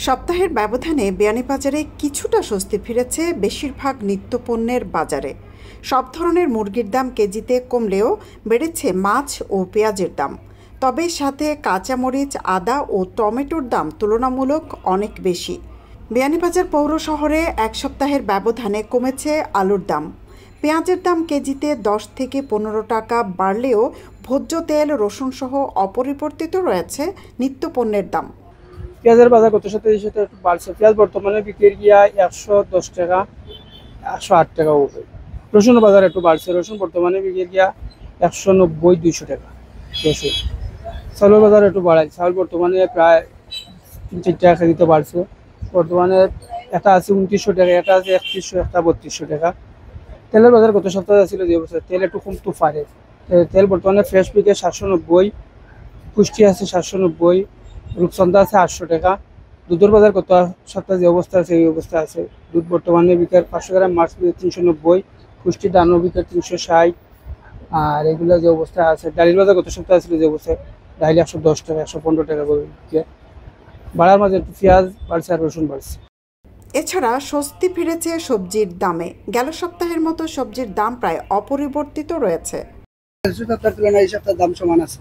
সপ্তাহের ব্যবধানে বিয়ানীবাজারে কিছুটা স্বস্তি ফিরেছে বেশিরভাগ নিত্যপণ্যের বাজারে। সব ধরনের মুরগির দাম কেজিতে কমলেও বেড়েছে মাছ ও পেঁয়াজের দাম। তবে সাথে কাঁচামরিচ, আদা ও টমেটোর দাম তুলনামূলক অনেক বেশি। বিয়ানীবাজার পৌর শহরে এক সপ্তাহের ব্যবধানে কমেছে আলুর দাম। পেঁয়াজের দাম কেজিতে 10 থেকে 15 টাকা বাড়লেও ভোজ্য তেল, রসুন সহ অপরিবর্তিত রয়েছে নিত্যপণ্যের দাম। পেঁয়াজের বাজার গত সপ্তাহের সাথে একটু বাড়ছে। পেঁয়াজ বর্তমানে বিক্রি গিয়া 110 টাকা, 108 টাকা হবে। রসুনের বাজার একটু বাড়ছে। রসুন বর্তমানে বিক্রি গিয়া 190-200 টাকা রসুন। চাউলের বাজার একটু বাড়ায়। চাউল বর্তমানে প্রায় 3-4 টাকা কেজিতে বাড়ছে। বর্তমানে এটা আছে 2900 টাকা, এটা আছে 3100, একটা 3200 টাকা। তেলের বাজার গত সপ্তাহে ছিল যে বছর তেল একটু কমতে পারে। তেল বর্তমানে ফ্রেশ বিকে 790, পুষ্টি আছে 790, রূপচন্দা আছে 800 টাকা। দুধের বাজার গত সপ্তাহে যে অবস্থা আছে এই অবস্থা আছে। দুধ বর্তমানে বিকের 500 গ্রাম মাছ বিকে 390, পুষ্টি দানো বিকের 360। আর এগুলো যে অবস্থা আছে, ডালির বাজার গত সপ্তাহে ছিল যে অবস্থায়, ডাইল 110 টাকা, 115 টাকা বিকে। বাড়ার মাঝে একটু পেঁয়াজ বাড়ছে আর রসুন বাড়ছে। এছাড়া স্বস্তি ফিরেছে সবজির দামে। গেল সপ্তাহের মতো সবজির দাম প্রায় অপরিবর্তিত রয়েছে। সপ্তাহের তুলনায় এই সপ্তাহের দাম সমান আছে।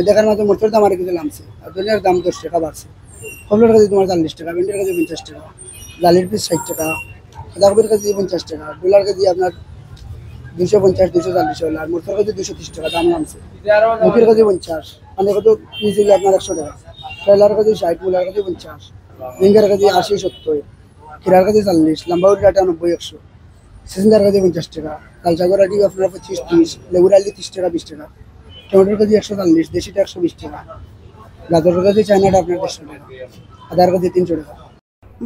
দেখার মতো মোটর দাম আর কিছু নামছে, আর দুনিয়ার দাম 10 টাকা বাড়ছে। কমলার কাছে তোমার 40 টাকা, ভেন্ডির কাছে 50 টাকা, ডালের পিস 60 টাকা, আদাকবির কাছে 50 টাকা, ডলার কেজি আপনার 250-240 হলো, আর মোটর কাছে 230 টাকা দাম নামছে। মুখের কাছে 50, মানে কত পিস হলো আপনার 100 টাকা, ট্রেলার কাছে 60, মূলার কাছে 50, রিঙ্গার কাছে 80-70, খিরার কাছে 40, লাম্বাউর 90-100, সিজনার কাছে 50 টাকা, লাল সাগর আটি আপনার 25-30, লেবুর আলি 30 টাকা 20 টাকা, টমেটোর কাছে 140, দেশিটা 120 টাকা, গাজরের কাছে চায়নাটা আপনার 150 টাকা, আদার কাছে 300 টাকা।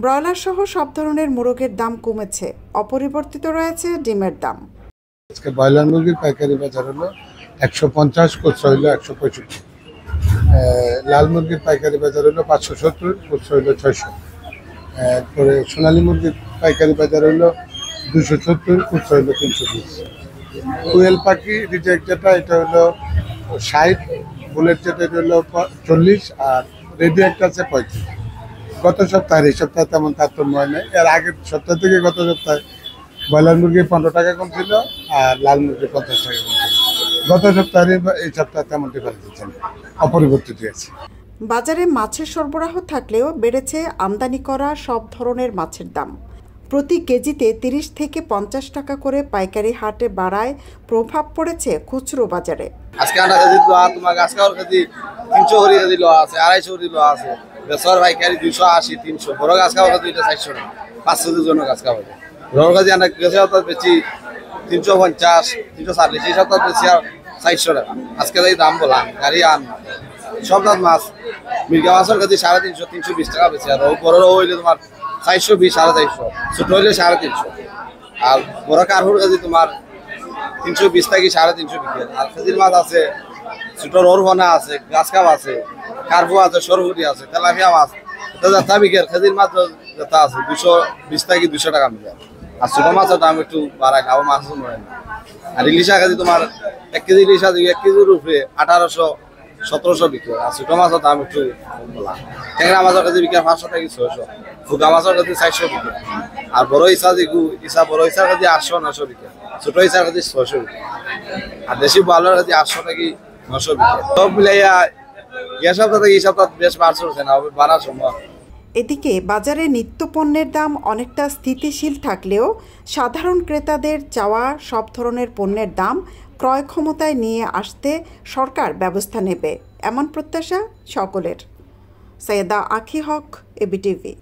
ব্রয়লার সহ সব ধরনের মুরগের দাম কমেছে, অপরিবর্তিত রয়েছে ডিমের দাম। আজকে ব্রয়লার মুরগির পাইকারি বাজার হলো 150, খুচরা হইলো 165। লাল মুরগির পাইকারি বাজার হলো 570, খুচরা হইলো 600। এরপরে সোনালী মুরগির পাইকারি বাজার হলো 270, খুচরা হইলো 320। কোয়েল পাখি রিজেক্ট যেটা এটা হলো 60, বুলেট যেটা এটা হলো 40, আর রেডি একটা আছে 35। গত সপ্তাহে এই সপ্তাহে তেমন তারতম্য হয় নাই। এর আগের সপ্তাহ থেকে গত সপ্তাহে ব্রয়লার মুরগি 15 টাকা কম ছিল, আর লাল মুরগি 50 টাকা কম ছিল। গত সপ্তাহে এই সপ্তাহে তেমন ডিফারেন্স হচ্ছে না, অপরিবর্তিত আছে। বাজারে মাছের সরবরাহ থাকলেও বেড়েছে আমদানি করা সব ধরনের মাছের দাম। প্রতি কেজিতে 30 থেকে 50 টাকা করে পাইকারি হাটে বাড়ায় প্রভাব পড়েছে খুচরো বাজারে। আজকে আটা কেজি লোয়া, তোমার গাছ খাওয়ার কেজি 300 করে কেজি লোয়া আছে, 250 করে লোয়া আছে। বেসর পাইকারি 280, 300। বড় গাছ খাওয়ার কেজি 400 টাকা, 500 জন গাছ খাওয়া। বড় কেজি আনা গেছে বেশি 350, 340, এই সপ্তাহ বেশি আর 400 টাকা। আজকে এই দাম বললাম গাড়ি আন সব দাম মাছ। মির্গা মাছের কেজি 350, 320 টাকা বেশি। আর বড় হইলে তোমার 420, 450, ছোট হইলে 350। আর বড় কারহুর কেজি তোমার 320 থেকে 350 বিক্রি। আর কেজির মাছ আছে, ছোট রোরভনা আছে, গাছ কাপ আছে, কার্পু আছে, সরপুটি আছে, তেলাপিয়া মাছ যাতা বিকেল। কেজির মাছ যাতা আছে 220 থেকে 200 টাকা মিলে। আর ছোট মাছের দাম একটু বাড়ায়, খাবো মাছ নয় না। আর ইলিশা কেজি তোমার 1 কেজি ইলিশা 1 কেজির উপরে 1800-1700 বিক্রি। আর ছোট মাছের দাম একটু বলা। ট্যাংরা মাছের কেজি বিক্রি 500 থেকে 600, ফুকা মাছের কেজি 400 বিক্রি। আর বড় ইসা বড় ইসার কাছে 800-900 বিক্রি, ছোট ইসার কাছে 600 বিক্রি। আর দেশি বালুর কাছে 800 থেকে 900 বিক্রি। সব মিলাইয়া এই সপ্তাহ থেকে এই সপ্তাহ বেশ বাড়ছে না, বাড়ার সময়। এদিকে বাজারে নিত্যপণ্যের দাম অনেকটা স্থিতিশীল থাকলেও সাধারণ ক্রেতাদের চাওয়া সব ধরনের পণ্যের দাম ক্রয় ক্ষমতায় নিয়ে আসতে সরকার ব্যবস্থা নেবে, এমন প্রত্যাশা সকলের। সৈয়দা আখি হক, এবিটিভি।